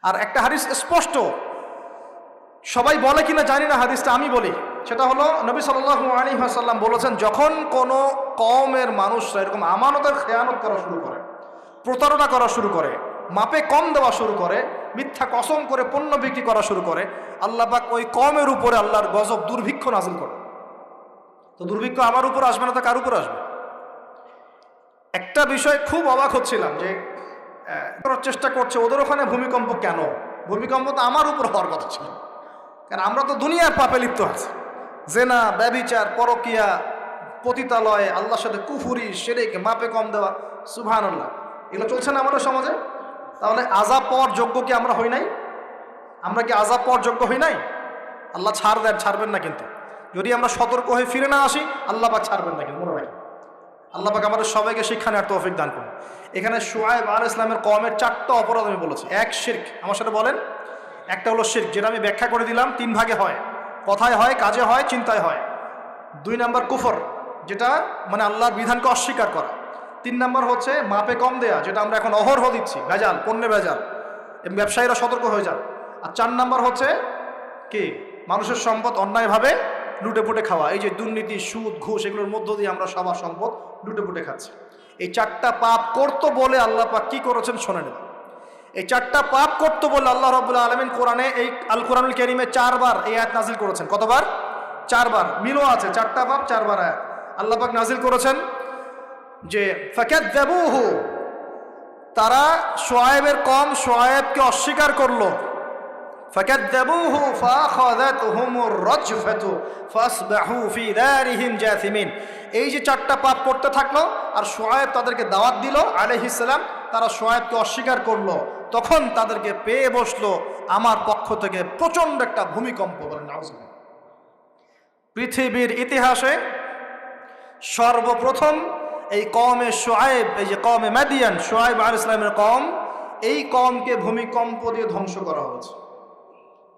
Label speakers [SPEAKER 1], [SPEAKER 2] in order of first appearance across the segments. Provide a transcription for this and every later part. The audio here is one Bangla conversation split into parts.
[SPEAKER 1] আর একটা হাদিস স্পষ্ট, সবাই বলে কিনা জানি না, হাদিসটা আমি বলি। সেটা হলো নবী সাল্লাল্লাহু আলাইহি ওয়াসাল্লাম বলেছেন, যখন কোনো কওমের মানুষরা এরকম আমানতের খেয়ানত করা শুরু করে, প্রতারণা করা শুরু করে, মাপে কম দেওয়া শুরু করে, মিথ্যা কসম করে পণ্য বিক্রি করা শুরু করে, আল্লাহ পাক ওই কওমের উপরে আল্লাহর গজব, দুর্ভিক্ষ নাজিল করে। তো দুর্ভিক্ষ আমার উপর আসবে না তো কার উপর আসবে? একটা বিষয় খুব অবাক হচ্ছিলাম যে করার চেষ্টা করছে, ওদের ওখানে ভূমিকম্প কেন? ভূমিকম্প তো আমার উপর হওয়ার কথা ছিল, কারণ আমরা তো দুনিয়ার পাপে লিপ্ত আছি। জেনা, ব্যভিচার, পরকিয়া, পতিতালয়, আল্লাহর সাথে কুফুরি, শিরক, মাপে কম দেওয়া, সুবহানাল্লাহ, এগুলো চলছে না আমাদের সমাজে। তাহলে আযাব পাওয়ার যোগ্য কি আমরা হই নাই? আমরা কি আযাব পাওয়ার যোগ্য হই নাই? আল্লাহ ছাড় দেন, ছাড়বেন না কিন্তু। যদি আমরা সতর্ক হয়ে ফিরে না আসি, আল্লাহ পাক ছাড়বেন না কিন্তু, মনে রাখি। আল্লাহ পাক আমাদের সবাইকে শিক্ষা নেওয়ার তৌফিক দান করুন। এখানে শুআয়ব আলাইহিস সালামের কওমের 4টা অপরাধ আমি বলেছি। এক, শিরক। আমার সাথে বলেন। একটা হলো শিরক, যেটা আমি ব্যাখ্যা করে দিলাম, 3 ভাগে হয়, কথায় হয়, কাজে হয়, চিন্তায় হয়। 2 নম্বর কুফর, যেটা মানে আল্লাহর বিধানকে অস্বীকার করা। 3 নম্বর হচ্ছে মাপে কম দেয়া, যেটা আমরা এখন অহরহ দিচ্ছি, ভেজাল, পণ্যে ভেজাল, এবং ব্যবসায়ীরা সতর্ক হয়ে যান। আর 4 নম্বর হচ্ছে কি, মানুষের সম্পদ অন্যায়ভাবে লুটে পুটে খাওয়া। এই যে দুর্নীতি, সুদ, ঘুষ, এগুলোর মধ্য দিয়ে আমরা সবার সম্পদ লুটে পুটে খাচ্ছি। এই 4টা পাপ করতো বলে আল্লাহ পাক কি করেছেন শোনেন। এই 4টা পাপ করতো বলে আল্লাহ রাব্বুল আলামিন কোরআনে, এই আল কোরআনুল কারীমে 4 বার এই আয়াত নাজিল করেছেন। কতবার? 4 বার। মিলও আছে, 4টা পাপ 4 বার আয়াত আল্লাহ পাক নাজিল করেছেন। যে ফাকাযযাবুহু, তারা শুআয়বের কওম শুআয়বকে অস্বীকার করলো। ফাকাযযাবুহু ফাআখাযাতহুমুর রাজফাতু ফাসবাহু ফি দারিহিম জাসিমিন। এই যে 4টা পাপ করতে থাকলো, আর শুআয়ব তাদেরকে দাওয়াত দিল আলাইহিস সালাম, তারা শুআয়বকে অস্বীকার করলো, তখন তাদেরকে পেয়ে বসলো আমার পক্ষ থেকে প্রচন্ড একটা ভূমিকম্প। বলেন নাউজুবিল্লাহ। পৃথিবীর ইতিহাসে সর্বপ্রথম এই কওমে শুআয়ব, এই যে কওমে মাদিয়ান, শুআয়ব আলাইহিস সালামের কওম, এই কওমকে ভূমিকম্প দিয়ে ধ্বংস করা হয়েছে।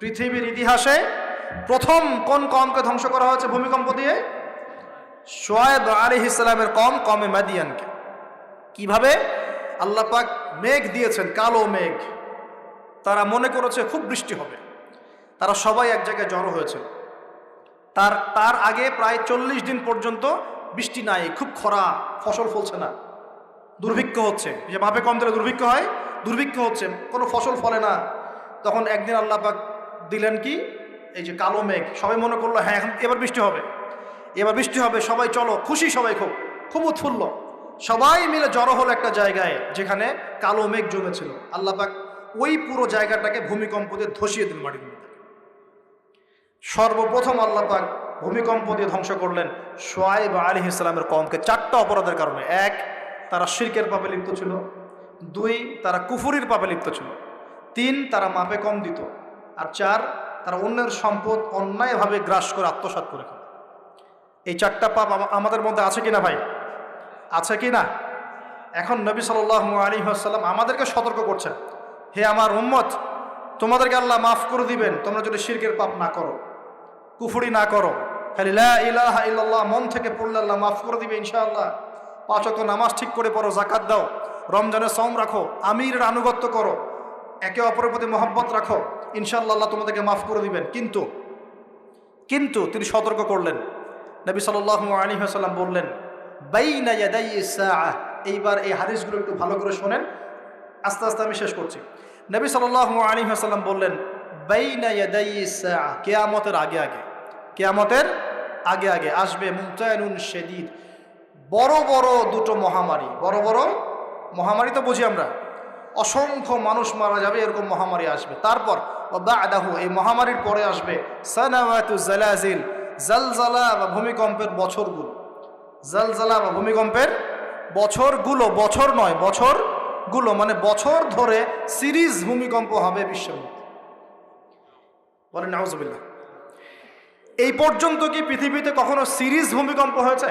[SPEAKER 1] পৃথিবীর ইতিহাসে প্রথম কোন কওমকে ধ্বংস করা হয়েছে ভূমিকম্প দিয়ে? শুআয়ব আলাইহিস সালামের কওম, কওমে মাদিয়ানকে। কিভাবে? আল্লাহ পাক মেঘ দিয়েছেন, কালো মেঘ। তারা মনে করেছে খুব বৃষ্টি হবে, তারা সবাই এক জায়গায় জড়ো হয়েছে। তার আগে প্রায় 40 দিন পর্যন্ত বৃষ্টি নাই, খুব খরা, ফসল ফলছে না, দুর্ভিক্ষ হচ্ছে। যে মাপে কম দিলে দুর্ভিক্ষ হয়, দুর্ভিক্ষ হচ্ছে, কোনো ফসল ফলে না। তখন একদিন আল্লাহ পাক দিলেন কি, এই যে কালো মেঘ। সবাই মনে করলো হ্যাঁ এখন এবার বৃষ্টি হবে, এবার বৃষ্টি হবে, সবাই চলো, খুশি, সবাই খুব উৎফুল্ল। সবাই মিলে জড়ো হলো একটা জায়গায় যেখানে কালো মেঘ জমেছিল। আল্লাহ পাক ওই পুরো জায়গাটাকে ভূমিকম্প দিয়ে ধসিয়ে দিন মাটির মধ্যে। সর্বপ্রথম আল্লাহ পাক ভূমিকম্প দিয়ে ধ্বংস করলেন শুআয়ব আলাইহিস সালামের কওমকে 4টা অপরাধের কারণে। 1, তারা শিরকের পাপে লিপ্ত ছিল। 2, তারা কুফরির পাপে লিপ্ত ছিল। 3, তারা মাপে কম দিত। আর 4, তারা অন্যের সম্পদ অন্যায়ভাবে গ্রাস করে আত্মসাৎ করে খায়। এই 4টা পাপ আমাদের মধ্যে আছে কিনা ভাই? আছে কি না? এখন নবী সাল্লাল্লাহু আলাইহি ওয়াসাল্লাম আমাদেরকে সতর্ক করছেন, হে আমার উম্মত, তোমাদেরকে আল্লাহ মাফ করে দিবেন তোমরা যদি শিরকের পাপ না করো, কুফরি না করো, খালি লা ইলাহা ইল্লাল্লাহ মন থেকে পড়লে আল্লাহ মাফ করে দিবে ইনশাআল্লাহ। 5 ওয়াক্ত নামাজ ঠিক করে পড়ো, যাকাত দাও, রমজানের সওম রাখো, আমিরের আনুগত্য করো, একে অপরের প্রতি মহব্বত রাখো, ইনশাআল্লাহ আল্লাহ তোমাদেরকে মাফ করে দিবেন। কিন্তু তিনি সতর্ক করলেন। নবী সাল্লাল্লাহু আলাইহি ওয়াসাল্লাম বললেন, বাইনা ইয়াদাইস সাআহ। এইবার এই হাদিসগুলো একটু ভালো করে শোনেন, আস্তে আস্তে আমি শেষ করছি। নবী সাল্লাল্লাহু আলাইহি ওয়াসাল্লাম বললেন, বাইনা ইয়াদাইস সাআহ, কিয়ামতের আগে আগে, কিয়ামতের আগে আগে আসবে মুতানুন শাদীদ, বড় বড় দুটো মহামারী। বড় বড় মহামারী তো বুঝি আমরা, অসংখ্য মানুষ মারা যাবে, এরকম মহামারী আসবে। তারপর বাদাহু, এই মহামারীর পরে আসবে সানাওয়াতু জালাজিল, জালজালা বা ভূমিকম্পের বছরগুলো। জালজালা বা ভূমিকম্পের বছরগুলো, বছর নয়, বছরগুলো, মানে বছর ধরে সিরিজ ভূমিকম্প হবে বিশ্বের মধ্যে। বলেন নাউজুবিল্লাহ। এই পর্যন্ত কি পৃথিবীতে কখনো সিরিজ ভূমিকম্প হয়েছে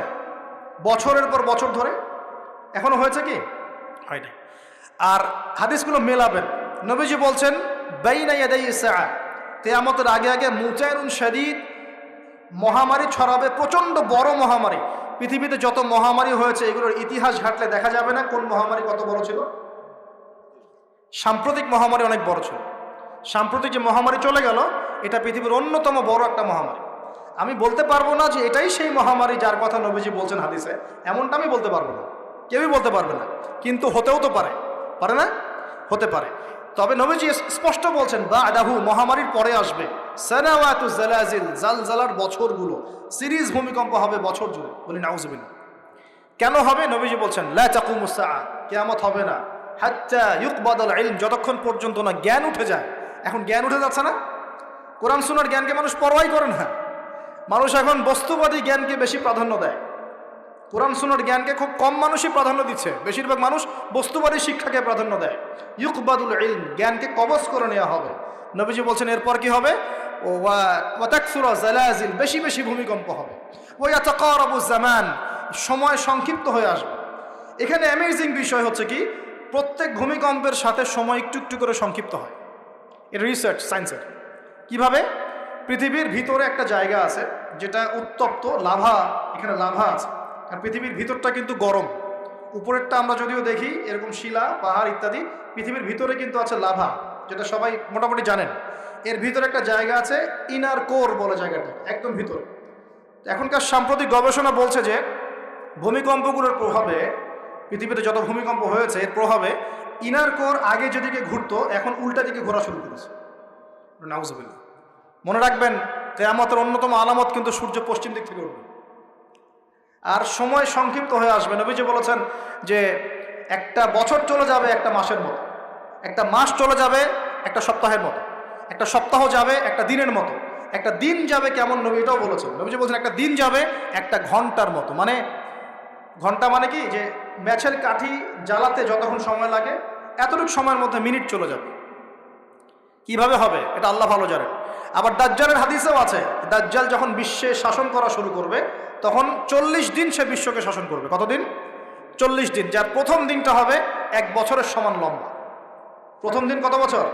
[SPEAKER 1] বছরের পর বছর ধরে? এখনো হয়েছে কি? হয় না। আর হাদিসগুলো মেলাবেন। নবীজি বলছেন বাইনা ইয়াদাইস সাআহ, কিয়ামতের আগে আগে মুতানুন শাদীদ, মহামারী ছড়াবে, প্রচন্ড বড় মহামারী। পৃথিবীতে যত মহামারী হয়েছে এগুলোর ইতিহাস ঘাটলে দেখা যাবে না কোন মহামারী কত বড় ছিল। সাম্প্রতিক মহামারী অনেক বড় ছিল। সাম্প্রতিক যে মহামারী চলে গেল, এটা পৃথিবীর অন্যতম বড় একটা মহামারী। আমি বলতে পারবো না যে এটাই সেই মহামারী যার কথা নবীজি বলছেন হাদিসে, এমনটা আমি বলতে পারবো না, কেউই বলতে পারবে না, কিন্তু হতেও তো পারে, পারে না? হতে পারে। তবে নবীজি স্পষ্ট বলছেন বা'দাহু, মহামারীর পরে আসবে সানাওয়াতু জালাজিল, জালজালার বছরগুলো, সিরিজ ভূমিকম্প হবে বছর জুড়ে। বলি নাউজুবিল্লাহ। কেন হবে? নবীজি বলছেন লা তাকুমুস সাআ, কিয়ামত হবে না হাত্তা ইউকবাদাল ইলম, যতক্ষণ পর্যন্ত না জ্ঞান উঠে যায়। এখন জ্ঞান উঠে যাচ্ছে না, কোরআন সুন্নাহর জ্ঞানকে মানুষ পরোয়াই করে না। মানুষ এখন বস্তুবাদী জ্ঞানকে বেশি প্রাধান্য দেয়, কোরআন সুন্নাহর জ্ঞানকে খুব কম মানুষই প্রাধান্য দিচ্ছে। বেশিরভাগ মানুষ বস্তুবাদী শিক্ষাকে প্রাধান্য দেয়। ইউকবাদুল ইলম, জ্ঞানকে কবজ করে নেওয়া হবে। নবীজি বলছেন এরপর কি হবে? ওয়া তাকসুরা জালাজিল, বেশি বেশি ভূমিকম্প হবে। ওয়া ইয়াতাকারাবুজ জামান, সময় সংক্ষিপ্ত হয়ে আসবে। এখানে অ্যামেজিং বিষয় হচ্ছে কি, প্রত্যেক ভূমিকম্পের সাথে সময় একটু একটু করে সংক্ষিপ্ত হয়। এটা রিসার্চ সায়েন্সের। কিভাবে? পৃথিবীর ভিতরে একটা জায়গা আছে যেটা উত্তপ্ত, লাভা, এখানে লাভা আছে। আর পৃথিবীর ভিতরটা কিন্তু গরম। উপরেরটা আমরা যদিও দেখি এরকম শিলা, পাহাড় ইত্যাদি, পৃথিবীর ভিতরে কিন্তু আছে লাভা, যেটা সবাই মোটামুটি জানেন। এর ভিতরে একটা জায়গা আছে, ইনার কোর বলে জায়গাটা, একদম ভিতরে। এখনকার সাম্প্রতিক গবেষণা বলছে যে ভূমিকম্পগুলোর প্রভাবে, পৃথিবীতে যত ভূমিকম্প হয়েছে এর প্রভাবে ইনার কোর আগে যেদিকে ঘুরতো এখন উল্টা দিকে ঘোরা শুরু করেছে। নাউজুবিল্লাহ। মনে রাখবেন কিয়ামতের অন্যতম আলামত কিন্তু সূর্য পশ্চিম দিক থেকে উঠবে, আর সময় সংক্ষিপ্ত হয়ে আসবে। নবীজি বলেছেন যে একটা বছর চলে যাবে একটা মাসের মতো, একটা মাস চলে যাবে একটা সপ্তাহের মতো, একটা সপ্তাহ যাবে একটা দিনের মতো, একটা দিন যাবে কেমন, নবী এটাও বলেছেন। নবীজি বলছেন একটা দিন যাবে একটা ঘন্টার মতো। মানে ঘন্টা মানে কি, যে ম্যাচের কাঠি জ্বালাতে যতক্ষণ সময় লাগে এতটুকু সময়ের মধ্যে মিনিট চলে যাবে। কিভাবে হবে এটা আল্লাহ ভালো জানেন। আবার দাজ্জালের হাদিসেও আছে, দাজ্জাল যখন বিশ্বে শাসন করা শুরু করবে তখন 40 দিন সে বিশ্বকে শাসন করবে। কতদিন? 40 দিন, যার প্রথম দিনটা হবে 1 বছরের সমান লম্বা। প্রথম দিন কত বছর?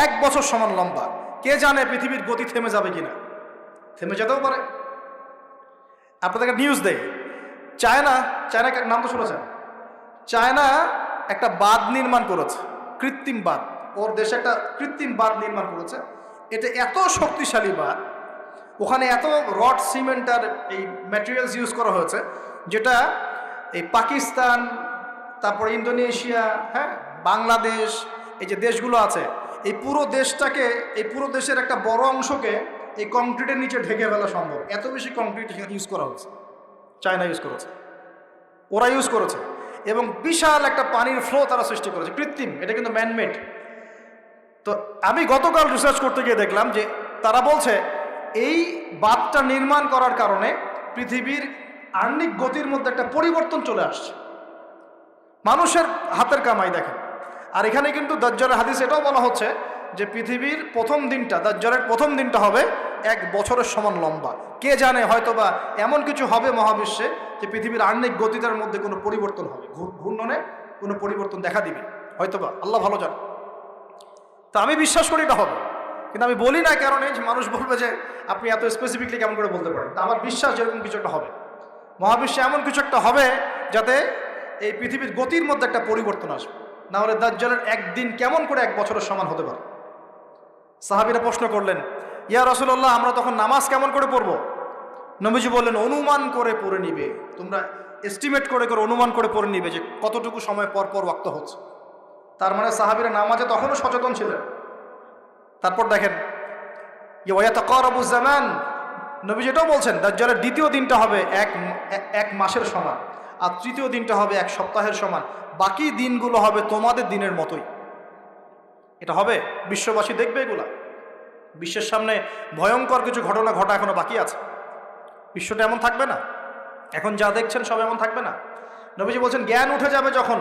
[SPEAKER 1] 1 বছর সমান লম্বা। কে জানে পৃথিবীর গতি থেমে যাবে কিনা, থেমে যেতেও পারে। আপনাদেরকে নিউজ দেয়, চায়না নাম তো শুনেছেন, চায়না একটা বাঁধ নির্মাণ করেছে, কৃত্রিম বাঁধ। ওর দেশে একটা কৃত্রিম বাঁধ নির্মাণ করেছে। এটা এত শক্তিশালী বাঁধ, ওখানে এত রড, সিমেন্ট আর এই ম্যাটেরিয়ালস ইউজ করা হয়েছে, যেটা এই পাকিস্তান, তারপর ইন্দোনেশিয়া, হ্যাঁ, বাংলাদেশ, এই যে দেশগুলো আছে, এই পুরো দেশটাকে, এই পুরো দেশের একটা বড় অংশকে এই কংক্রিটের নিচে ঢেকে ফেলা সম্ভব। এত বেশি কংক্রিট ইউজ করা হয়েছে, চায়না ইউজ করেছে, ওরা ইউজ করেছে। এবং বিশাল একটা পানির ফ্লো তারা সৃষ্টি করেছে, কৃত্রিম, এটা কিন্তু ম্যানমেড। তো আমি গতকাল রিসার্চ করতে গিয়ে দেখলাম যে তারা বলছে এই বাঁধটা নির্মাণ করার কারণে পৃথিবীর আহ্নিক গতির মধ্যে একটা পরিবর্তন চলে আসছে। মানুষের হাতের কামাই দেখেন। আর এখানে কিন্তু দাজ্জালের হাদিস এটাও বলা হচ্ছে যে পৃথিবীর প্রথম দিনটা, দাজ্জালের প্রথম দিনটা হবে 1 বছরের সমান লম্বা। কে জানে, হয়তোবা এমন কিছু হবে মহাবিশ্বে যে পৃথিবীর আহ্নিক গতিটার মধ্যে কোনো পরিবর্তন হবে, ঘূর্ণনে কোনো পরিবর্তন দেখা দিবে, হয়তোবা, আল্লাহ ভালো জানে। তা আমি বিশ্বাস করি এটা হবে, কিন্তু আমি বলি না কারণে যে মানুষ বলবে যে আপনি এত স্পেসিফিকলি কেমন করে বলতে পারেন। তা আমার বিশ্বাস যেরকম কিছু একটা হবে, মহাবিশ্বে এমন কিছু একটা হবে যাতে এই পৃথিবীর গতির মধ্যে একটা পরিবর্তন আসবে। না হলে দাজ্জালের একদিন কেমন করে 1 বছরের সমান হতে পারে? সাহাবীরা প্রশ্ন করলেন, ইয়া রাসূলুল্লাহ, আমরা তখন নামাজ কেমন করে পড়বো? নবীজি বললেন, অনুমান করে পড়ে নিবে, তোমরা এস্টিমেট করে করে অনুমান করে পড়ে নিবে যে কতটুকু সময় পর পর ওয়াক্ত হচ্ছে। তার মানে সাহাবীরা নামাজে তখনও সচেতন ছিলেন। তারপর দেখেন, ইয়াতাকারাবুজ জামান, নবী যেটাও বলছেন দাজ্জালের দ্বিতীয় দিনটা হবে এক মাসের সমান, আর তৃতীয় দিনটা হবে 1 সপ্তাহের সমান, বাকি দিনগুলো হবে তোমাদের দিনের মতোই। এটা হবে, বিশ্ববাসী দেখবে এগুলা। বিশ্বের সামনে ভয়ঙ্কর কিছু ঘটনা ঘটা এখনো বাকি আছে। বিশ্বটা এমন থাকবে না, এখন যা দেখছেন সব এমন থাকবে না। নবীজি বলছেন জ্ঞান উঠে যাবে যখন,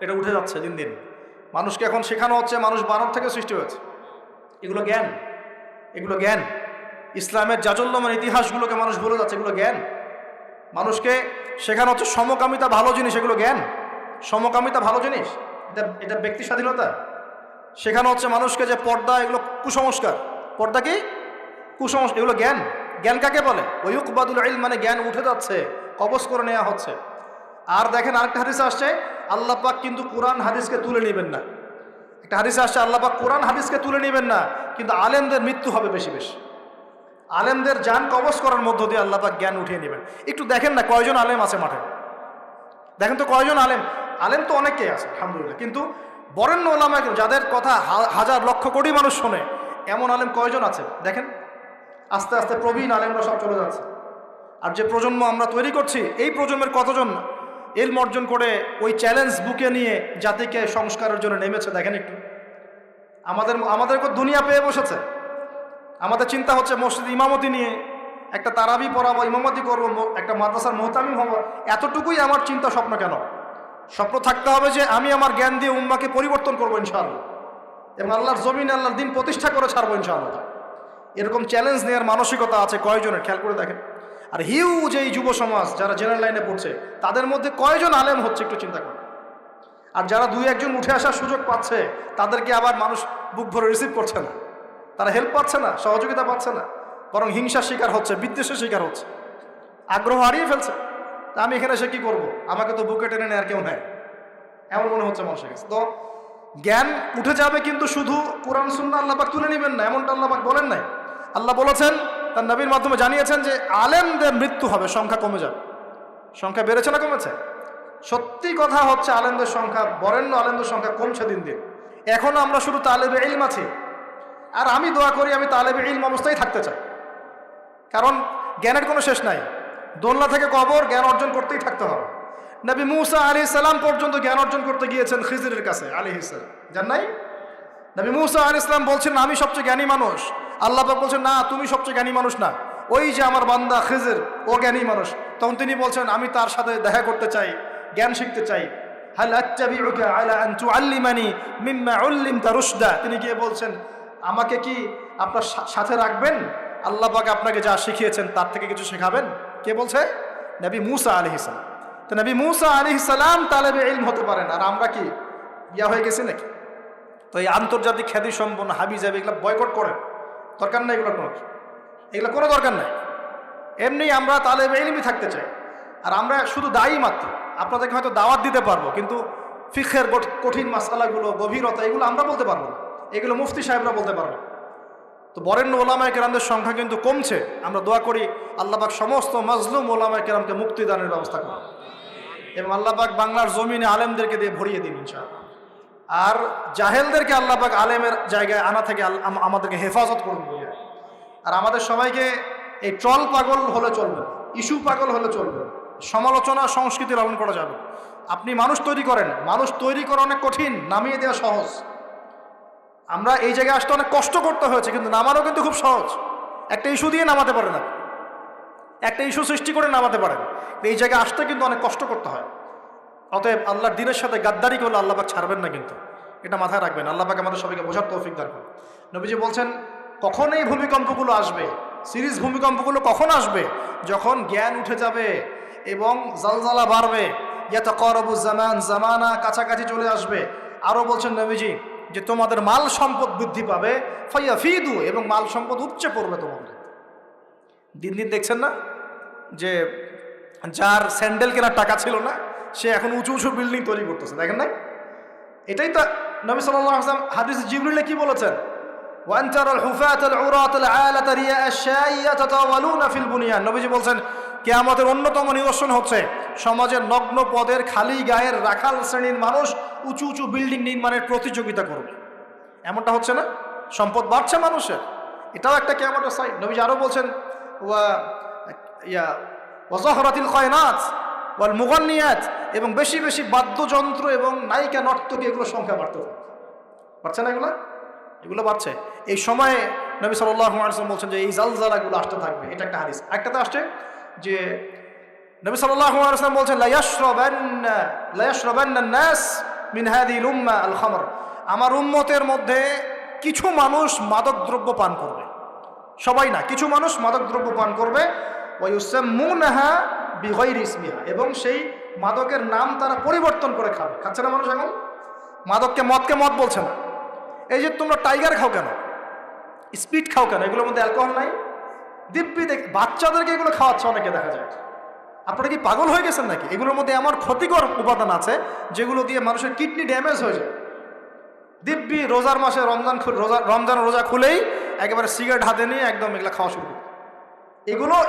[SPEAKER 1] এটা উঠে যাচ্ছে দিন দিন। মানুষকে এখন শেখানো হচ্ছে মানুষ বানর থেকে সৃষ্টি হয়েছে, এগুলো জ্ঞান, এগুলো জ্ঞান। ইসলামের জাজল্যমান ইতিহাসগুলোকে মানুষ ভুলে যাচ্ছে, এগুলো জ্ঞান। মানুষকে শেখানো হচ্ছে সমকামিতা ভালো জিনিস, এগুলো জ্ঞান। সমকামিতা ভালো জিনিস, এটা ব্যক্তি স্বাধীনতা। শেখানো হচ্ছে মানুষকে যে পর্দা, এগুলো কুসংস্কার, পর্দা কি কুসংস্কার, এগুলো জ্ঞান। জ্ঞান কাকে বলে? ওয়ুকবাদুল ইলম, মানে জ্ঞান উঠে যাচ্ছে, কবজ করে নেওয়া হচ্ছে। আর দেখেন আরেকটা হাদিস আসছে, আল্লাহ পাক কিন্তু কোরআন হাদিসকে তুলে নেবেন না। একটা হাদিসে আসছে আল্লাহ পাক কোরআন হাদিসকে তুলে নেবেন না, কিন্তু আলেমদের মৃত্যু হবে বেশি বেশি। আলেমদের জান কবজ করার মধ্য দিয়ে আল্লাহ পাক জ্ঞান উঠিয়ে নেবেন। একটু দেখেন না কয়জন আলেম আছে মাঠে, দেখেন তো কয়জন আলেম। আলেম তো অনেকেই আছে আলহামদুলিল্লাহ, কিন্তু বরেণ্য ওলামা যাদের কথা হাজার লক্ষ কোটি মানুষ শোনে, এমন আলেম কয়জন আছে দেখেন। আস্তে আস্তে প্রবীণ আলেমরা সব চলে যাচ্ছে। আর যে প্রজন্ম আমরা তৈরি করছি, এই প্রজন্মের কতজন ইলম অর্জন করে ওই চ্যালেঞ্জ বুকে নিয়ে জাতিকে সংস্কারের জন্য নেমেছে দেখেন একটু। আমাদের দুনিয়া পেয়ে বসেছে। আমাদের চিন্তা হচ্ছে মসজিদ ইমামতি নিয়ে, একটা তারাবি পড়াবো, ইমামতি করবো, একটা মাদ্রাসার মোহতামিম হবো, এতটুকুই আমার চিন্তা স্বপ্ন। কেন? স্বপ্ন থাকতে হবে যে আমি আমার জ্ঞান দিয়ে উম্মাকে পরিবর্তন করবো ইনশাআল্লাহ, এবং আল্লাহর জমিনে আল্লাহর দিন প্রতিষ্ঠা করে ছাড়বো ইনশাআল্লাহ। এরকম চ্যালেঞ্জ নেওয়ার মানসিকতা আছে কয়জনের খেয়াল করে দেখেন। আর হিউজ এই যুব সমাজ যারা জেনারেল লাইনে পড়ছে, তাদের মধ্যে কয়জন আলেম হচ্ছে একটু চিন্তা করুন। আর যারা দুই একজন উঠে আসার সুযোগ পাচ্ছে, তাদেরকে আবার মানুষ বুক ভরে রিসিভ করছে না, তারা হেল্প পাচ্ছে না, সহযোগিতা পাচ্ছে না, বরং হিংসার শিকার হচ্ছে, বিদ্বেষের শিকার হচ্ছে, আগ্রহ হারিয়ে ফেলছে। তা আমি এখানে এসে কী করবো, আমাকে তো বুকে টেনে নেয় আর কেউ নেয়, এমন মনে হচ্ছে মানুষের কাছে। তো জ্ঞান উঠে যাবে, কিন্তু শুধু কোরআন সুন্নাহ আল্লাহ পাক তুলে নেবেন না, এমনটা আল্লাহ পাক বলেন নাই। আল্লাহ বলেছেন, তার নবীর মাধ্যমে জানিয়েছেন যে আলেমদের মৃত্যু হবে, সংখ্যা কমে যাবে। সংখ্যা বেড়েছে না কমেছে? সত্যি কথা হচ্ছে আলেমদের সংখ্যা, বরেণ্য আলেমদের সংখ্যা কমছে দিন দিন। এখন আমরা শুধু তালেবে ইলম আছি। আর আমি দোয়া করি আমি তালেবে ইলম অবস্থায় থাকতে চাই, কারণ জ্ঞানের কোনো শেষ নাই। দোলনা থেকে কবর, জ্ঞান অর্জন করতেই থাকতে হবে। নবী মুসা আলাইহিস সালাম পর্যন্ত জ্ঞান অর্জন করতে গিয়েছেন খিজিরের কাছে আলাইহিস সালাম, জান নাই? নবী মুসা আলাইহিস সালাম বলছেন আমি সবচেয়ে জ্ঞানী মানুষ, আল্লাহ পাক বলছেন না, তুমি সবচেয়ে জ্ঞানী মানুষ না, ওই যে আমার বান্দা খিজির, ও জ্ঞানী মানুষ। তখন তিনি বলছেন আমি তার সাথে দেখা করতে চাই, জ্ঞান শিখতে চাই। হাল আত্তাবিউকা আলা আন তুআল্লিমানি মিম্মা উল্লিমতা রুশদা। তিনি গিয়ে বলছেন আমাকে কি আপনার সাথে রাখবেন, আল্লাহ পাক আপনাকে যা শিখিয়েছেন তার থেকে কিছু শেখাবেন? কে বলছে? নবী মুসা আলাইহিস সালাম। তো নবী মুসা আলাইহিস সালাম তালেবে ইলম হতে পারেন, আর আমরা কি ইয়া হয়ে গেছি নাকি? তো এই আন্তর্জাতিক খ্যাতি সম্পন্ন হাবিজাবি এগুলো বয়কট করেন, দরকার নাই এগুলো কোনো দরকার নাই। এমনি আমরা তালেবে ইলমই থাকতে চাই। আর আমরা শুধু দায়ী মাত্র, আপনাদেরকে হয়তো দাওয়াত দিতে পারবো, কিন্তু ফিকহের কঠিন মাসালাগুলো, গভীরতা, এগুলো আমরা বলতে পারবো না, এগুলো মুফতি সাহেবরা বলতে পারবে। তো বরেণ্য ওলামায়ে কেরামদের সংখ্যা কিন্তু কমছে। আমরা দোয়া করি আল্লাহ পাক সমস্ত মাজলুম ওলামায়ে কেরামকে মুক্তিদানের ব্যবস্থা করেন, এবং আল্লাহ পাক বাংলার জমিনে আলেমদেরকে দিয়ে ভরিয়ে দিন ইনশাআল্লাহ। আর জাহেলদেরকে আল্লাহ পাক আলেমের জায়গায় আনা থেকে আমাদেরকে হেফাজত করুন। আর আমাদের সবাইকে এই ট্রল পাগল হলে চলবে, ইস্যু পাগল হলে চলবে, সমালোচনা সংস্কৃতি লালন করা যাবে। আপনি মানুষ তৈরি করেন, মানুষ তৈরি করা অনেক কঠিন, নামিয়ে দেওয়া সহজ। আমরা এই জায়গায় আসতে অনেক কষ্ট করতে হয়েছে, কিন্তু নামানো কিন্তু খুব সহজ। একটা ইস্যু দিয়ে নামাতে পারেন, একটা ইস্যু সৃষ্টি করে নামাতে পারেন। এই জায়গায় আসতে কিন্তু অনেক কষ্ট করতে হয়। অতএব আল্লাহর দিনের সাথে গাদ্দারি করলে আল্লাহ পাক ছাড়বেন না, কিন্তু এটা মাথায় রাখবেন। আল্লাহ পাক আমাদের সবাইকে বোঝার তৌফিক দান করুন। নবীজি বলছেন কখন এই ভূমিকম্পগুলো আসবে, সিরিজ ভূমিকম্পগুলো কখন আসবে? যখন জ্ঞান উঠে যাবে এবং জালজালা বাড়বে, ইয়াতাকারাবু জামান, জামানা কাছাকাছি চলে আসবে। আরও বলছেন নবীজি যে তোমাদের মাল সম্পদ বৃদ্ধি পাবে, ফায়াফিদু, এবং মাল সম্পদ উপচে পড়বে তোমাদের। দিন দিন দেখছেন না যে যার স্যান্ডেল কেনার টাকা ছিল না, সে এখন উঁচু উঁচু বিল্ডিং তৈরি করতেছে, দেখেন না? এটাই তো নবী সাল্লাল্লাহু আলাইহি ওয়াসাল্লাম হাদিস জিবরিলে কি বলেছেন? ওয়ান তারাল হুফাতাল উরাতাল আলাতা রিয়া আশ-শাই ইয়াতাতাওয়ালুনা ফিল বুনিয়ান। নবীজি বলছেন কিয়ামতের অন্যতম নিদর্শন হচ্ছে সমাজের নগ্ন পদের খালি গায়ের রাখাল শ্রেণীর মানুষ উঁচু উঁচু বিল্ডিং নির্মাণের প্রতিযোগিতা করবে। এমনটা হচ্ছে না? সম্পদ বাড়ছে মানুষের, এটাও একটা কিয়ামতের সাইন। নবীজি আরও বলছেন ওয়াজাহরাতিল কায়নাত ওয়াল মুগান্নিয়াত, এবং বেশি বেশি বাদ্যযন্ত্র এবং নায়িকা নর্তকী, এগুলোর সংখ্যা বাড়ছে না? এগুলো বাড়ছে। এই সময়ে নবী সাল্লাল্লাহু আলাইহি ওয়াসাল্লাম বলছেন যে এই জালজালাগুলো আসতে থাকবে। এটা একটা হাদিস। একটাতে আসছে যে নবী সাল্লাল্লাহু আলাইহি ওয়াসাল্লাম বলছেন লা ইয়াশরাবান্না নাস মিন হাযিহিল উম্মাহ আল খামর। আমার উম্মতের মধ্যে কিছু মানুষ মাদকদ্রব্য পান করবে, সবাই না, কিছু মানুষ মাদকদ্রব্য পান করবে। ওয়া ইউসাম্মুনাহা বিগাইরি ইসমিহা, এবং সেই মাদকের নাম তারা পরিবর্তন করে খাবে। খাচ্ছে না মানুষ এখন? মদকে মদ বলছে না। এই যে তোমরা টাইগার খাও কেন, স্পিড খাও কেন, এগুলোর মধ্যে অ্যালকোহল নাই? দিব্যি বাচ্চাদেরকে এগুলো খাওয়াচ্ছে অনেকে, দেখা যায়। আপনারা কি পাগল হয়ে গেছেন নাকি? এগুলোর মধ্যে এমন ক্ষতিকর উপাদান আছে যেগুলো দিয়ে মানুষের কিডনি ড্যামেজ হয়ে যায়। দিব্যি রোজার মাসে রমজান রোজা খুলেই একেবারে সিগারেট হাতে নিয়ে একদম এগুলা খাওয়া শুরু করে।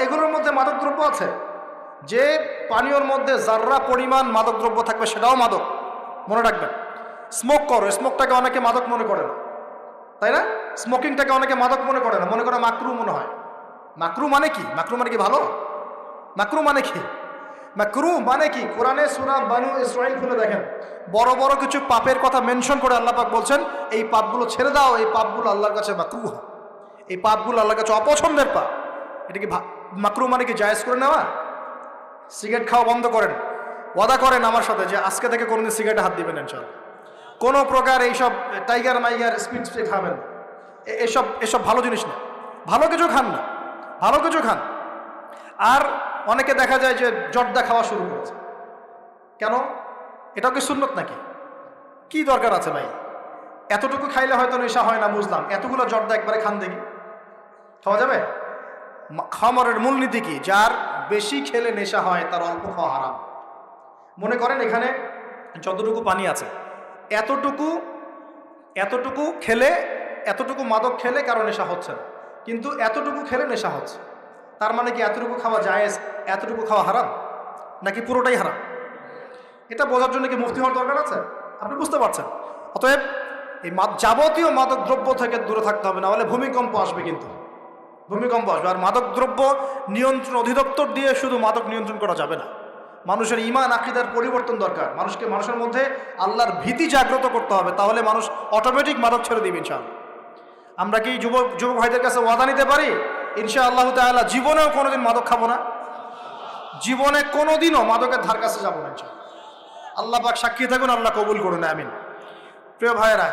[SPEAKER 1] এগুলোর মধ্যে মাদকদ্রব্য আছে। যে পানীয়র মধ্যে যার্রা পরিমাণ মাদকদ্রব্য থাকবে সেটাও মাদক, মনে রাখবেন। স্মোক করো, স্মোকটাকে অনেকে মাদক মনে করে না, তাই না? স্মোকিংটাকে অনেকে মাদক মনে করে না, মনে করে মাকরু মনে হয়। মাকরু মানে কি? মাকরু মানে কি ভালো? মাকরু মানে কি? মাকরু মানে কি? কোরআনে সূরা বানু ইসরাঈল খুলে দেখেন, বড় বড় কিছু পাপের কথা মেনশন করে আল্লাহ পাক বলছেন এই পাপগুলো ছেড়ে দাও, এই পাপগুলো আল্লাহর কাছে মাকরু, এই পাপগুলো আল্লাহর কাছে অপছন্দের পাপ। এটা কি মাকরু মানে কি জায়েজ করে নেওয়া? সিগারেট খাওয়া বন্ধ করেন, ওয়াদা করেন আমার সাথে যে আজকে থেকে কোনোদিন সিগারেটে হাত দিবেন ইনশাআল্লাহ। কোনো প্রকার এইসব টাইগার মাইগার স্পিড খাবেন, এসব ভালো জিনিস না। ভালো কিছু খান না, ভালো কিছু খান। আর অনেকে দেখা যায় যে জর্দা খাওয়া শুরু করেছে। কেন? এটাও কি সুন্নত নাকি? কি দরকার আছে ভাই? এতটুকু খাইলে হয়তো নেশা হয় না বুঝলাম, এতগুলো জর্দা একবারে খান দেখি, খাওয়া যাবে? খামারের মূলনীতি কি? যার বেশি খেলে নেশা হয় তার অল্প খাওয়া হারাম। মনে করেন এখানে যতটুকু পানি আছে এতটুকু খেলে, এতটুকু মাদক খেলে কারো নেশা হচ্ছে না, কিন্তু এতটুকু খেলে নেশা হচ্ছে। তার মানে কি এতটুকু খাওয়া জায়েজ, এতটুকু খাওয়া হারাম, নাকি পুরোটাই হারাম? এটা বোঝার জন্য কি মুফতি হওয়ার দরকার আছে? আপনি বুঝতে পারছেন। অতএব এই যাবতীয় মাদক দ্রব্য থেকে দূরে থাকতে হবে, না হলে ভূমিকম্প আসবে। কিন্তু ভূমিকম্প আসবে। আর মাদক দ্রব্য নিয়ন্ত্রণ অধিদপ্তর দিয়ে শুধু মাদক নিয়ন্ত্রণ করা যাবে না। মানুষের ঈমান আকীদার পরিবর্তন দরকার। মানুষের মধ্যে আল্লাহর ভীতি জাগ্রত করতে হবে, তাহলে মানুষ অটোমেটিক মাদক ছেড়ে দিবে ইনশাআল্লাহ। আমরা কি যুবক ভাইদের কাছে ওয়াদা নিতে পারি ইনশাআল্লাহু তাআলা জীবনেও কোনোদিন মাদক খাবো না, জীবনে কোনোদিনও মাদকের ধার কাছে যাবো না ইনশাআল্লাহ। আল্লাহ পাক সাক্ষী থাকুন, আল্লাহ কবুল করুন, আমিন। প্রিয় ভাইয়েরা,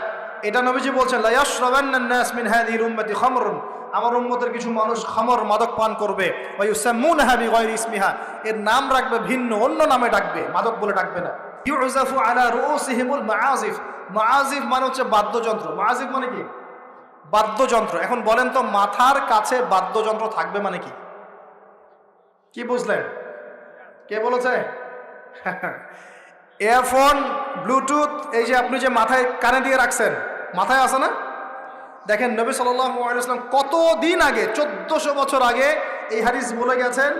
[SPEAKER 1] এটা নবীজি বলছেন লা ইয়াশরাবান্নান নাস মিন হাযিহিল উম্মতি খামরুন, আমার উম্মতের কিছু মানুষ খামর মাদক পান করবে, ওয়া ইউসাম্মুনাহা বিগায়রি ইসমিহা, এর নাম রাখবে ভিন্ন, অন্য নামে ডাকবে, মাদক বলে ডাকবে না। ইউযাফু আলা রুউসিহিমুল মাআজিফ, মাআজিফ মানে হচ্ছে বাদ্যযন্ত্র। মাআজিফ মানে কি? বাদ্যযন্ত্র। এখন বলেন তো মাথার কাছে বাদ্যযন্ত্র থাকবে মানে কি? কি বুঝলেন? কে বলেছে? ইয়ারফোন, ব্লুটুথ, এই যে আপনি যে মাথায় কানে দিয়ে রাখছেন, মাথায় আছে না? দেখেন নবী সাল্লাল্লাহু আলাইহি ওয়াসাল্লাম কতদিন আগে, 1400 বছর আগে এই হাদিস বলে গেছেন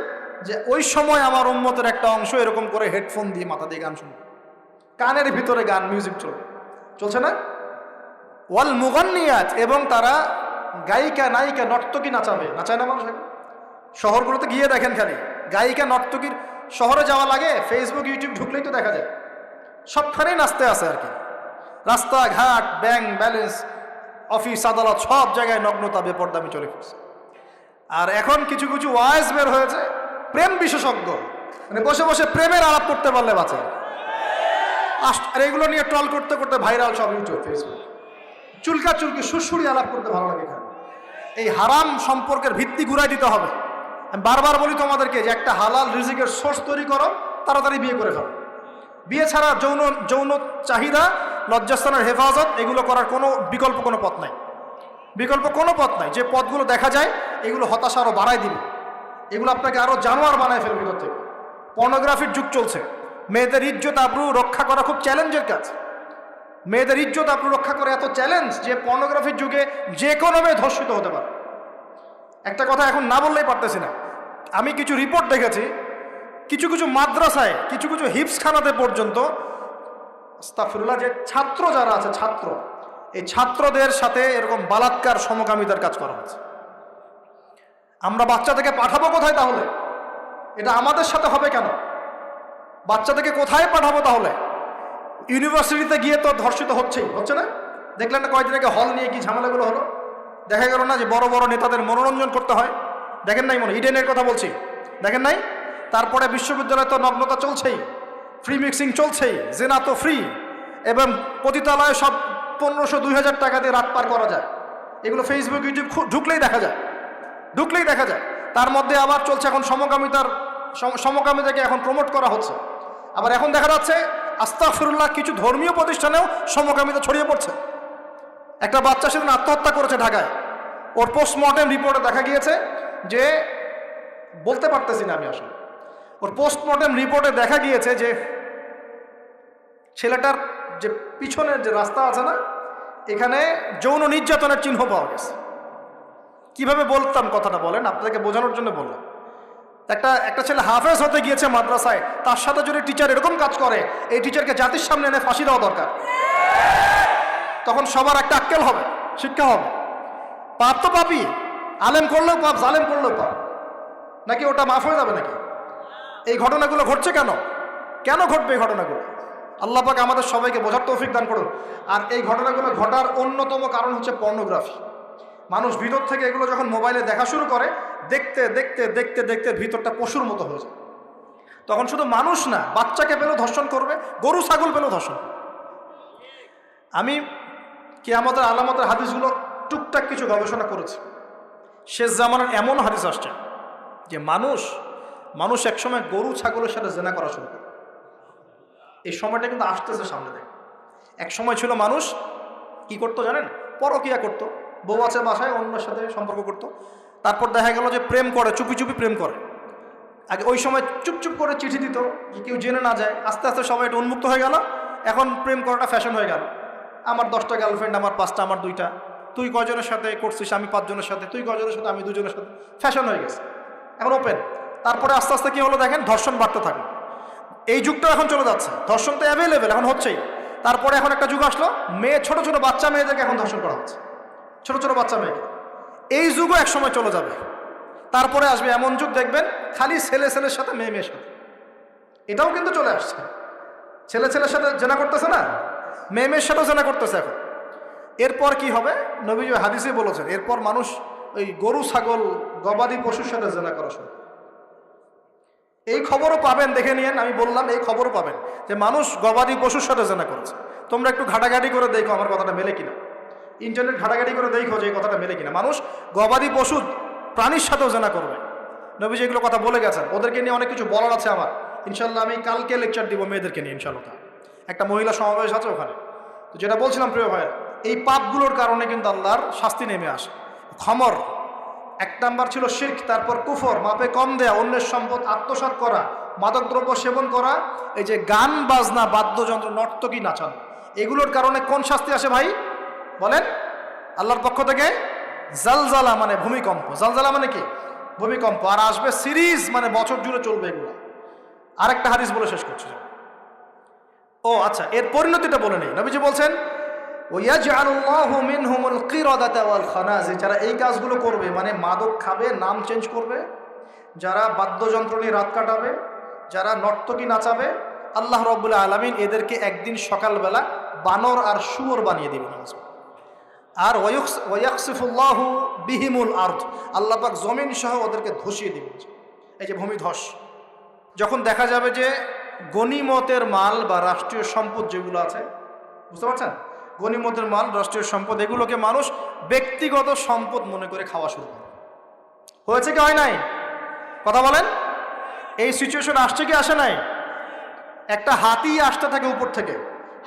[SPEAKER 1] যে ওই সময় আমার উম্মতের একটা অংশ এরকম করে হেডফোন দিয়ে মাথা দিয়ে গান শুনবে, কানের ভিতরে গান, মিউজিক চলছে না? ওয়াল মুগান্নিয়াত, এবং তারা গায়িকা নায়িকা নর্তকী নাচায় না মানুষ? শহরগুলোতে গিয়ে দেখেন খালি গায়িকা নর্তকীর, শহরে যাওয়া লাগে, ফেসবুক ইউটিউব ঢুকলেই তো দেখা যায় সবখানেই নাচতে আছে আর কি। রাস্তাঘাট, ব্যাংক ব্যালেন্স, অফিস আদালত, সব জায়গায় নগ্নতা বেপরদামি চলে ফিরছে। আর এখন কিছু কিছু ওয়াইজ বের হয়েছে, প্রেম বিশেষজ্ঞ, মানে বসে বসে প্রেমের আলাপ করতে পারলে বাঁচে। আর এগুলো নিয়ে ট্রল করতে করতে ভাইরাল সব ইউটিউব ফেসবুক। চুলকি সুরসুরি আলাপ করতে ভালো লাগে এখানে। এই হারাম সম্পর্কের ভিত্তি ঘুরাই দিতে হবে। আমি বারবার বলি তোমাদেরকে যে একটা হালাল রিজিকের সোর্স তৈরি করো, তাড়াতাড়ি বিয়ে করে ফেলো। বিয়ে ছাড়া যৌন চাহিদা, লজ্জাস্থানের হেফাজত, এগুলো করার কোনো বিকল্প কোনো পথ নাই। যে পথগুলো দেখা যায় এগুলো হতাশা আরও বাড়ায় দিবে, এগুলো আপনাকে আরও জানোয়ার বানায় ফেলবে ভিতর থেকে। পর্নোগ্রাফির যুগ চলছে, মেয়েদের ইজ্জত আবরু রক্ষা করা খুব চ্যালেঞ্জের কাজ। মেয়েদের ইজ্জত আবরু রক্ষা করা এত চ্যালেঞ্জ যে পর্নোগ্রাফির যুগে যে কোনো মেয়ে ধর্ষিত হতে পারে। একটা কথা এখন না বললেই পারতেছি না, আমি কিছু রিপোর্ট দেখেছি, কিছু কিছু মাদ্রাসায়, কিছু কিছু হিফজখানাতে পর্যন্ত আস্তাগফিরুল্লাহ, যে ছাত্র যারা আছে, এই ছাত্রদের সাথে এরকম বালাৎকার, সমকামিতার কাজ করা হচ্ছে। আমরা বাচ্চাদেরকে পাঠাবো কোথায় তাহলে? এটা আমাদের সাথে হবে কেন? বাচ্চাদেরকে কোথায় পাঠাবো তাহলে? ইউনিভার্সিটিতে গিয়ে তো ধর্ষিত হচ্ছে না? দেখলেন না কয়েকদিন আগে হল নিয়ে কি ঝামেলাগুলো হলো? দেখা গেল না যে বড় বড় নেতাদের মনোরঞ্জন করতে হয়? দেখেন নাই? ইডেনের কথা বলছি, দেখেন নাই? তারপরে বিশ্ববিদ্যালয়ে তো নগ্নতা চলছেই, ফ্রি মিক্সিং চলছেই, জেনা তো ফ্রি, এবং পতিতালয়ে সব 1500-2000 টাকা দিয়ে রাত পার করা যায়। এগুলো ফেসবুক ইউটিউব ঢুকলেই দেখা যায়। তার মধ্যে আবার চলছে এখন সমকামিতাকে এখন প্রমোট করা হচ্ছে। আবার এখন দেখা যাচ্ছে আস্তাগফিরুল্লাহ, কিছু ধর্মীয় প্রতিষ্ঠানেও সমকামিতা ছড়িয়ে পড়ছে। একটা বাচ্চা সেদিন আত্মহত্যা করেছে ঢাকায়। ওর পোস্টমর্টেম রিপোর্টে দেখা গিয়েছে যে, বলতে পারতেছি না আমি আসলে, ওর পোস্টমর্টেম রিপোর্টে দেখা গিয়েছে যে ছেলেটার যে পিছনের যে রাস্তা আছে না, এখানে যৌন নির্যাতনের চিহ্ন পাওয়া গেছে। কিভাবে বলতাম কথাটা বলেন, আপনাদেরকে বোঝানোর জন্য বললাম। একটা ছেলে হাফেজ হতে গিয়েছে মাদ্রাসায়, তার সাথে যদি টিচার এরকম কাজ করে, এই টিচারকে জাতির সামনে এনে ফাঁসি দেওয়া দরকার। তখন সবার একটা আক্কেল হবে, শিক্ষা হবে। পাপ তো পাপই, আলেম করলেও পাপ, জালেম করলেও পাপ, নাকি ওটা মাফ হয়ে যাবে নাকি? এই ঘটনাগুলো ঘটছে কেন? কেন ঘটবে এই ঘটনাগুলো? আল্লাহ পাক আমাদের সবাইকে বোঝার তৌফিক দান করুন। আর এই ঘটনাগুলো ঘটার অন্যতম কারণ হচ্ছে পর্নোগ্রাফি। মানুষ ভিতর থেকে এগুলো যখন মোবাইলে দেখা শুরু করে, দেখতে দেখতে দেখতে দেখতে ভিতরটা পশুর মতো হয়ে যায়। তখন শুধু মানুষ না, বাচ্চাকে পেলেও ধর্ষণ করবে, গরু ছাগল পেলেও ধর্ষণ করবে। আমি কিয়ামতের আলামতের হাদিসগুলো টুকটাক কিছু গবেষণা করেছি। শেষ জামানার এমন হাদিস আসছে যে মানুষ একসময় গরু ছাগলের সাথে জেনা করা শুরু করে। এই সময়টা কিন্তু আসতেছে সামনে থেকে। এক সময় ছিল মানুষ কি করতো জানেন? পরকিয়া করতো, বউ আছে বাসায়, অন্যের সাথে সম্পর্ক করতো। তারপর দেখা গেল যে প্রেম করে, চুপি চুপি প্রেম করে। আগে ওই সময় চুপচুপ করে চিঠি দিত, যে কেউ জেনে না যায়। আস্তে আস্তে সবাই একটু উন্মুক্ত হয়ে গেল। এখন প্রেম করাটা ফ্যাশন হয়ে গেল। আমার 10টা গার্লফ্রেন্ড, আমার 5টা, আমার 2টা, তুই কজনের সাথে করছিস, আমি 5 জনের সাথে, তুই কজনের সাথে, আমি 2 জনের সাথে, ফ্যাশন হয়ে গেছে, এখন ওপেন। তারপরে আস্তে আস্তে কি হলো দেখেন, ধর্ষণ বাড়তে থাকে। এই যুগটা এখন চলে যাচ্ছে, ধর্ষণ তো অ্যাভেলেবেল, এখন হচ্ছেই। তারপরে এখন একটা যুগ আসলো, ছোট ছোট বাচ্চা মেয়েদেরকে এখন ধর্ষণ করা হচ্ছে, ছোট ছোট বাচ্চা মেয়েকে। এই যুগও এক সময় চলে যাবে। তারপরে আসবে এমন যুগ, দেখবেন খালি ছেলের সাথে মেয়ের সাথে। এটাও কিন্তু চলে আসছে, ছেলের সাথে জেনা করতেছে না, মেয়ের সাথেও জেনা করতেছে এখন। এরপর কি হবে? নবীজি হাদিসে বলেছেন, এরপর মানুষ ওই গরু ছাগল গবাদি পশুর সাথে জেনা করা শুরু। এই খবরও পাবেন, দেখে নিয়েন। আমি বললাম এই খবরও পাবেন যে মানুষ গবাদি পশুর সাথে জেনা করেছে। তোমরা একটু ঘাটাঘাটি করে দেখো আমার কথাটা মেলে কিনা, ইন্টারনেট ঘাটাঘাটি করে দেখো যে এই কথাটা মেলে কিনা। মানুষ গবাদি পশু প্রাণীর সাথেও জেনা করবে। নবীজি এগুলো কথা বলে গেছেন। ওদেরকে নিয়ে অনেক কিছু বলার আছে আমার, ইনশাল্লাহ। আমি কালকে লেকচার দিব মেয়েদেরকে নিয়ে, ইনশাল্লাহ। একটা মহিলা সমাবেশ আছে ওখানে। তো যেটা বলছিলাম প্রিয় ভাইয়ের, এই পাপগুলোর কারণে কিন্তু আল্লাহর শাস্তি নেমে আসে। খমর 1 নাম্বার ছিল শিরক, তারপর কুফর, মাপে কম দেয়া, অন্যের সম্পদ আত্মসাৎ করা, মাদকদ্রব্য সেবন করা, এই যে গান বাজনা, বাদ্যযন্ত্র, নর্তকী, নাচানো, এগুলোর কারণে কোন শাস্তি আসে ভাই বলেন? আল্লাহর পক্ষ থেকে জালজালা মানে ভূমিকম্প। জালজালা মানে কি? ভূমিকম্প। আর আসবে সিরিজ, মানে বছর জুড়ে চলবে এগুলো। আরেকটা হাদিস বলে শেষ করছি। ও আচ্ছা, এর পরিণতিটা বলে নেই। নবীজি বলছেন, ওয়াজআলুল্লাহু মিনহুমুল কিরাদাতা ওয়াল খানাজির, যারা এই কাজগুলো করবে, মানে মাদক খাবে, নাম চেঞ্জ করবে, যারা বাদ্যযন্ত্র নিয়ে রাত কাটাবে, যারা নর্তকী নাচাবে, আল্লাহ রাব্বুল আলামিন এদেরকে একদিন সকালবেলা বানর আর শুয়োর বানিয়ে দিবেন। আর ওয়ায়াকসিফুল্লাহু বিহিমুল আরদ, আল্লাহ পাক জমিন সহ ওদেরকে ধসিয়ে দিবেন। এই যে ভূমিধস, যখন দেখা যাবে যে গনিমতের মাল বা রাষ্ট্রীয় সম্পদ যেগুলো আছে, বুঝতে পারছেন, গনিমতের মাল, রাষ্ট্রীয় সম্পদ, এগুলোকে মানুষ ব্যক্তিগত সম্পদ মনে করে খাওয়া শুরু করে। হয়েছে কি হয় নাই? কথা বলেন। এই সিচুয়েশন আসছে কি আসে নাই? একটা হাতি আসতে থাকে উপর থেকে,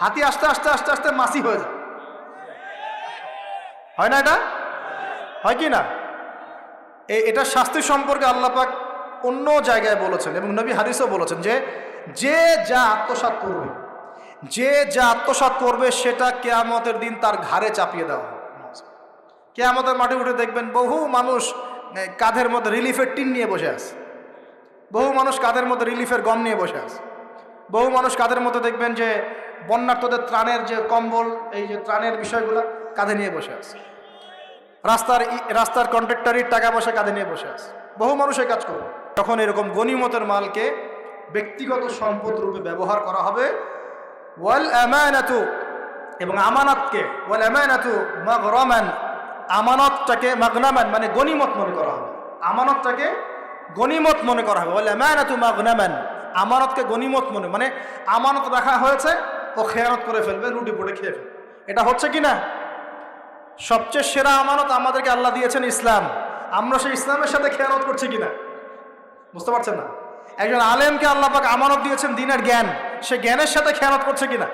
[SPEAKER 1] হাতি আস্তে আস্তে আস্তে আস্তে মাছি হয়ে যায়, হয় না? এটা হয় কি না? এটা শাস্তি সম্পর্কে আল্লাহ পাক অন্য জায়গায় বলেছেন, এবং নবী হাদিসও বলেছেন যে যা আত্মসাৎ করবে, যা আত্মসাৎ করবে সেটা কিয়ামতের দিন তার ঘাড়ে চাপিয়ে দেওয়া হবে। কিয়ামতের মাঠে উঠে দেখবেন বহু মানুষ কাঁধের মধ্যে রিলিফের টিন নিয়ে বসে আছে, বহু মানুষ কাঁধের মধ্যে রিলিফের গম নিয়ে বসে আছে, বহু মানুষ কাঁধের মধ্যে দেখবেন যে বন্যার্তদের ত্রাণের যে কম্বল, এই যে ত্রাণের বিষয়গুলো কাঁধে নিয়ে বসে আছে, রাস্তার কন্ট্রাক্টরির টাকা পয়সা কাঁধে নিয়ে বসে আছে, বহু মানুষ এই কাজ করবে। তখন এরকম গনিমতের মালকে ব্যক্তিগত সম্পদ রূপে ব্যবহার করা হবে। ওয়াল আমানাতু, এবং আমানতকে, ওয়াল আমানাতু মাগরামান, আমানতটাকে মাগনামান মানে গনিমত মনে করা হবে, আমানতটাকে গনিমত মনে করা হবে। ওয়াল আমানাতু মাগনামান, আমানতকে গনিমত মানে আমানত রাখা হয়েছে, ও খেয়ানত করে ফেলবে, রুটি পুটে খেয়ে ফেলবে। এটা হচ্ছে কি না? সবচেয়ে সেরা আমানত আমাদেরকে আল্লাহ দিয়েছেন ইসলাম, আমরা সেই ইসলামের সাথে খেয়ানত করছি কিনা বুঝতে পারছেন না? একজন আলেমকে আল্লাহ পাক আমানত দিয়েছেন দ্বীনের জ্ঞান, সে জ্ঞানের সাথে খেয়ানত করছে কিনা?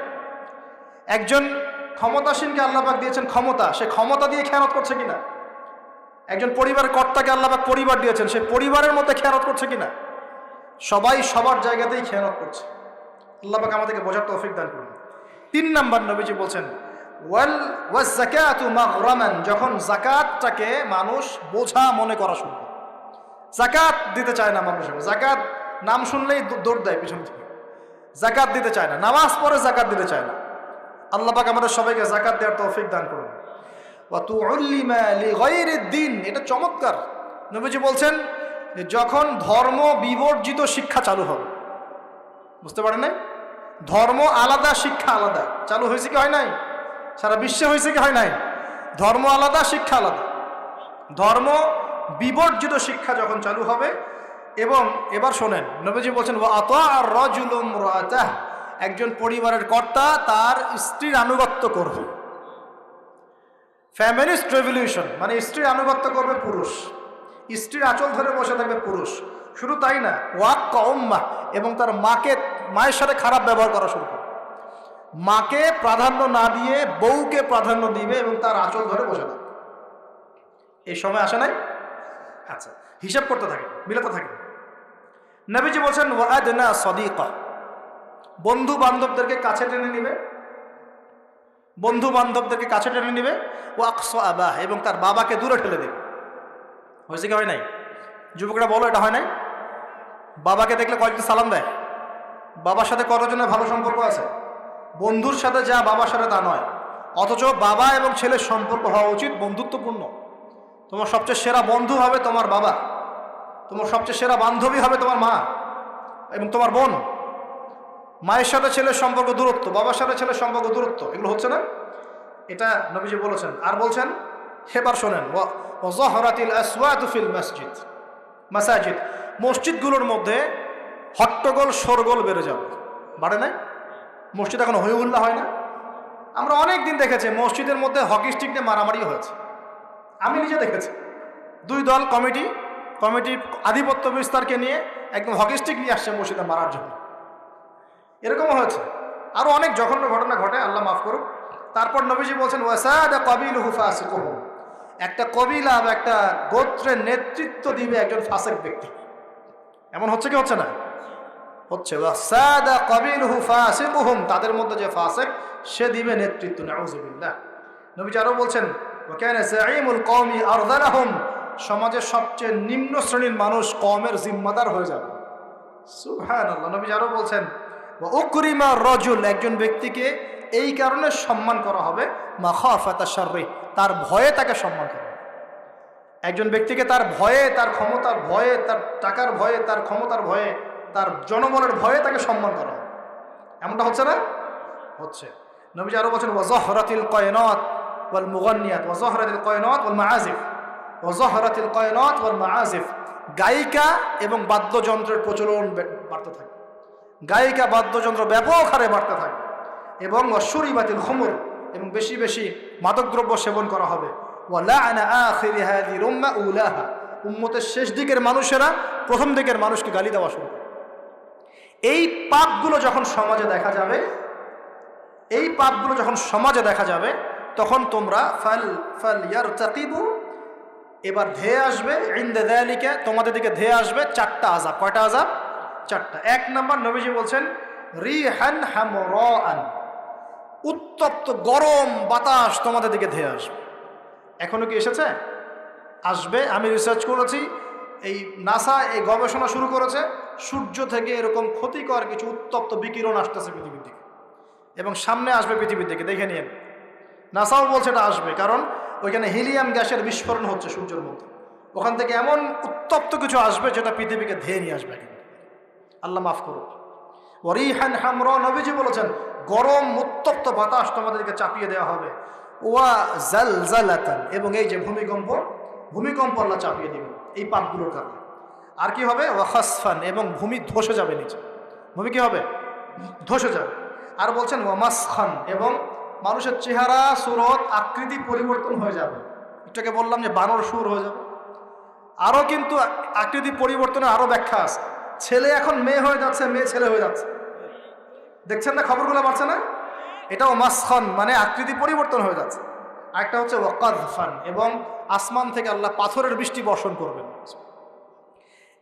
[SPEAKER 1] একজন ক্ষমতাসীনকে আল্লাহ পাক দিয়েছেন ক্ষমতা, সে ক্ষমতা দিয়ে খেয়ানত করছে কিনা? একজন পরিবারের কর্তাকে আল্লাহ পাক পরিবার দিয়েছেন, সে পরিবারের মধ্যে খেয়ানত করছে কিনা? সবাই সবার জায়গাতেই খেয়ানত করছে। আল্লাহ পাক আমাদেরকে বোঝার তৌফিক দান করুন। 3 নাম্বার নবীজি বলছেন, ওয়াজ-যাকাতু মাগরামান, যখন যাকাতটাকে মানুষ বোঝা মনে করা শুরু করে। যাকাত দিতে চায় না মানুষ, যাকাত নাম শুনলেই দৌড় দেয় পিছন থেকে, যাকাত দিতে চায় না, নামাজ পড়ে যাকাত দিতে চায় না। আল্লাহ পাক আমাদের সবাইকে যাকাত দেওয়ার তৌফিক দান করুন। ওয়া তুউল্লিমা লিগাইরিদ দ্বীন, এটা চমৎকার। নবীজি বলছেন যে যখন ধর্ম বিবর্জিত শিক্ষা চালু হবে, বুঝতে পারেন নাই? ধর্ম আলাদা, শিক্ষা আলাদা চালু হয়েছে কি হয় নাই? সারা বিশ্বে হয়েছে কি হয় নাই? ধর্ম আলাদা, শিক্ষা আলাদা। ধর্ম বিবর্জিত শিক্ষা যখন চালু হবে, এবং এবার শোনেন, নবীজি বলছেন ওয়া আতাআর রাজুলু ইমরাতাহ, একজন পরিবারের কর্তা তার স্ত্রীর আনুগত্য করবে। ফ্যামিলিস্ট রেভলিউশন মানে স্ত্রীর আনুগত্য করবে পুরুষ, স্ত্রীর আঁচল ধরে বসে থাকবে পুরুষ। শুধু তাই না, ওয়াক্কা উম্মাহ, এবং তার মায়ের সাথে খারাপ ব্যবহার করা শুরু করবে। মাকে প্রাধান্য না দিয়ে বউকে প্রাধান্য দিবে এবং তার আঁচল ধরে বসে থাকবে। এই সময় আসে নাই? আচ্ছা, হিসাব করতে থাকে, মিলাতে থাকে। নবীজি বলছেন ওয়াদনা সাদিকা, বন্ধু বান্ধবদেরকে কাছে টেনে নিবে, বন্ধু বান্ধবদেরকে কাছে টেনে নিবে। ওয়াকসা আবাহ, এবং তার বাবাকে দূরে ঠেলে দেবে। হয়েছে কি হয় নাই? যুবকরা বলো, এটা হয় নাই? বাবাকে দেখলে কয়েকদিন সালাম দেয়। বাবার সাথে কতজনের ভালো সম্পর্ক আছে? বন্ধুর সাথে যা বাবার সাথে তা নয়। অথচ বাবা এবং ছেলের সম্পর্ক হওয়া উচিত বন্ধুত্বপূর্ণ। তোমার সবচেয়ে সেরা বন্ধু হবে তোমার বাবা, তোমার সবচেয়ে সেরা বান্ধবী হবে তোমার মা এবং তোমার বোন। মায়ের সাথে ছেলের সম্পর্ক দূরত্ব, বাবার সাথে ছেলের সম্পর্ক দূরত্ব, এগুলো হচ্ছে না? এটা নবীজি বলেছেন। আর বলছেন, এবার শোনেন, ওয়াযাহরাতিল আসওয়াতু ফিল মাসাজিদ, মসজিদগুলোর মধ্যে হট্টগোল শোরগোল বেড়ে যাবে। বাড়ে নাই? মসজিদ এখন হই হুল্লা হয় না? আমরা অনেক দিন দেখেছি মসজিদের মধ্যে হকি স্টিক নিয়ে মারামারি হয়েছে। আমি নিজে দেখেছি, দুই দল কমিটির আধিপত্য বিস্তারকে নিয়ে একদম হকি স্টিক নিয়ে আসছে মসজিদে মারার জন্য। এরকমও হয়েছে। আরও অনেক জঘন্য ঘটনা ঘটে, আল্লাহ মাফ করুক। তারপর নবীজি বলছেন ওয়াসাদা কাবিলুহু ফাসিকুহুম, একটা কবিলা বা একটা গোত্রের নেতৃত্ব দিবে একজন ফাসিক ব্যক্তি। এমন হচ্ছে কি হচ্ছে না? হচ্ছে। ওয়াসাদা কাবিলুহু ফাসিকুহুম, তাদের মধ্যে যে ফাসিক সে দিবে নেতৃত্ব। নাউযুবিল্লাহ। নবীজি আরও বলছেন ওয়াকানা যাঈমুল কওমি আরযালাহুম, সমাজের সবচেয়ে নিম্ন শ্রেণীর মানুষ কওমের জিম্মাদার হয়ে যাবে। সুবহানাল্লাহ। নবীজি আরও বলছেন উকরিমা রজুল, একজন ব্যক্তিকে এই কারণে সম্মান করা হবে মাখাফাতা শাররি, তার ভয়ে তাকে সম্মান করা হবে। একজন ব্যক্তিকে তার ভয়ে, তার ক্ষমতার ভয়ে, তার টাকার ভয়ে, তার ক্ষমতার ভয়ে, তার জনবলের ভয়ে তাকে সম্মান করা হবে। এমনটা হচ্ছে না? হচ্ছে। নবীজি আরও বলছেন ওয়াযাহরাতিল কায়নাত ওয়াল মুগান্নিয়াত, ওয়াযাহরাতিল কায়নাত ওয়াল মাআজিফ, ওয়াযাহরাতিল কায়নাত ওয়াল মাআজিফ, গায়িকা এবং বাদ্যযন্ত্রের প্রচলন বাড়তে থাকে। গায়িকা বাদ্যযন্ত্র ব্যাপক হারে বাড়তে থাকে। এবং ওয়াশুরিবাতিল খুমুর, এবং বেশি বেশি মাদকদ্রব্য সেবন করা হবে। ওয়ালাআনা আখিরি হাযিহিল উম্মাহ উলাহা, উম্মতের শেষ দিকের মানুষেরা প্রথম দিকের মানুষকে গালি দেওয়া শুরু করে। এই পাপগুলো যখন সমাজে দেখা যাবে, এই পাপগুলো যখন সমাজে দেখা যাবে, তখন তোমরা ফালইয়ারতাকিবু, এবার ধেয়ে আসবে ইনদা যালিকা, তোমাদের দিকে ধেয়ে আসবে চারটা আযাব। কয়টা আযাব? চারটা। এক নম্বর, নবীজি বলছেন রিহান হামরাআন, উত্তপ্ত গরম বাতাস তোমাদের দিকে ধেয়ে আসবে। এখনো কি এসেছে? আসবে। আমি রিসার্চ করেছি, এই নাসা এই গবেষণা শুরু করেছে, সূর্য থেকে এরকম ক্ষতিকর কিছু উত্তপ্ত বিকিরণ আসতেছে পৃথিবীর দিকে, এবং সামনে আসবে পৃথিবীর দিকে। দেখে নিন, নাসাও বলছে এটা আসবে, কারণ ওইখানে হিলিয়াম গ্যাসের বিস্ফোরণ হচ্ছে সূর্যের মধ্যে। ওখান থেকে এমন উত্তপ্ত কিছু আসবে যেটা পৃথিবীকে ধেয়ে নিয়ে আসবে। আল্লাহ মাফ করুক। ওয়ারিহান হামরা, নবীজি বলেছেন গরম উত্তপ্ত বাতাস তোমাদেরকে চাপিয়ে দেওয়া হবে। ওয়া জালজালাতান, এবং এই যে ভূমিকম্প আল্লাহ চাপিয়ে দিবেন এই পাপগুলোর কারণে। আর কি হবে? ওয়া খাসফান, এবং ভূমি ধসে যাবে নিচে। ভূমি কি হবে? ধসে যাবে। আর বলছেন ওয়া মাসখান, এবং মানুষের চেহারা, সুরত, আকৃতি পরিবর্তন হয়ে যাবে। এটাকে বললাম যে বানর সুর হয়ে যাবে। আরও কিন্তু আকৃতি পরিবর্তনের আরও ব্যাখ্যা আছে। ছেলে এখন মেয়ে হয়ে যাচ্ছে, মেয়ে ছেলে হয়ে যাচ্ছে। দেখছেন না খবরগুলো বাড়ছে না? এটাও মাসখান, মানে আকৃতি পরিবর্তন হয়ে যাচ্ছে। আরেকটা হচ্ছে ওয়াকাযফান, এবং আসমান থেকে আল্লাহ পাথরের বৃষ্টি বর্ষণ করবেন।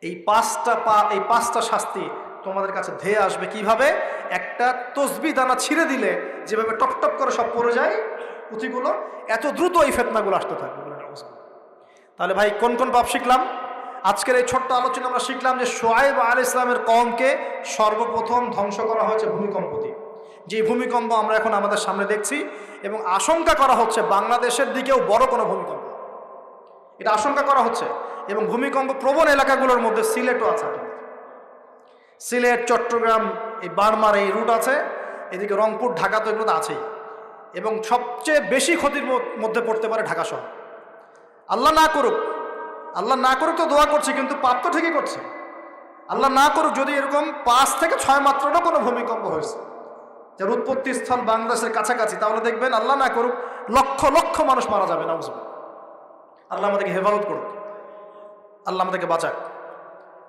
[SPEAKER 1] এই পাঁচটা শাস্তি তোমাদের কাছে ধেয়ে আসবে। কিভাবে? একটা তসবিহ দানা ছিঁড়ে দিলে যেভাবে টপ টপ করে সব পড়ে যায়, পুঁথিগুলো, এত দ্রুত এই ফিতনাগুলো আসতে থাকবে। তাহলে ভাই কোন কোন পাপ শিখলাম? আজকের এই ছোট্ট আলোচনা আমরা শিখলাম যে শুআয়ব আলাইহিস সালামের কওমকে সর্বপ্রথম ধ্বংস করা হয়েছে ভূমিকম্প দিয়ে। যে ভূমিকম্প আমরা এখন আমাদের সামনে দেখছি, এবং আশঙ্কা করা হচ্ছে বাংলাদেশের দিকেও বড় কোনো ভূমিকম্প, এটা আশঙ্কা করা হচ্ছে। এবং ভূমিকম্প প্রবণ এলাকাগুলোর মধ্যে সিলেটও আছে। সিলেট, চট্টগ্রাম, এই বার্মার এই রুট আছে, এদিকে রংপুর, ঢাকা তো এগুলো তো আছেই। এবং সবচেয়ে বেশি ক্ষতির মধ্যে পড়তে পারে ঢাকা শহর। আল্লাহ না করুক, আল্লাহ না করুক তো দোয়া করছি, কিন্তু পাপ তো ঠিকই করছে। আল্লাহ না করুক যদি এরকম 5 থেকে 6 মাত্রারও কোনো ভূমিকম্প হয়েছে যার উৎপত্তি স্থল বাংলাদেশের কাছাকাছি, তাহলে দেখবেন আল্লাহ না করুক লক্ষ লক্ষ মানুষ মারা যাবে না। আল্লাহ আমাদেরকে হেফাজত করুক, আল্লাহ আমাদেরকে বাঁচাক।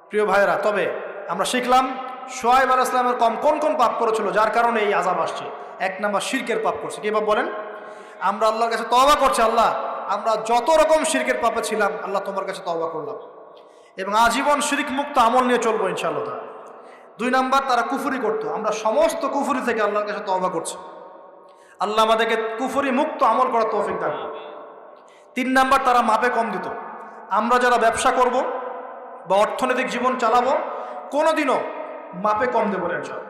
[SPEAKER 1] প্রিয় ভাইয়েরা, তবে আমরা শিখলাম শুআয়ব আলাইহিস সালামের কওম কোন কোন পাপ করেছিল যার কারণে এই আযাব আসছে। 1 নাম্বার শিরকের পাপ করছে। কি পাপ বলেন? আমরা আল্লাহর কাছে তওবা করছি, আল্লাহ আমরা যত রকম শিরকের পাপে ছিলাম আল্লাহ তোমার কাছে তওবা করলাম, এবং আজীবন শিরক মুক্ত আমল নিয়ে চলবো ইনশাআল্লাহ। 2 নাম্বার তারা কুফরি করতো, আমরা করতো কুফরি থেকে আল্লাহর কাছে তওবা করছি, আল্লাহ আমাদেরকে কুফরি মুক্ত আমল করার তৌফিক দান করুন। 3 নাম্বার তারা মাপে কম দিত। আমরা যারা ব্যবসা করব বা অর্থনৈতিক জীবন চালাবো কোনোদিনও মাপে কম দেবো না ইনশাআল্লাহ।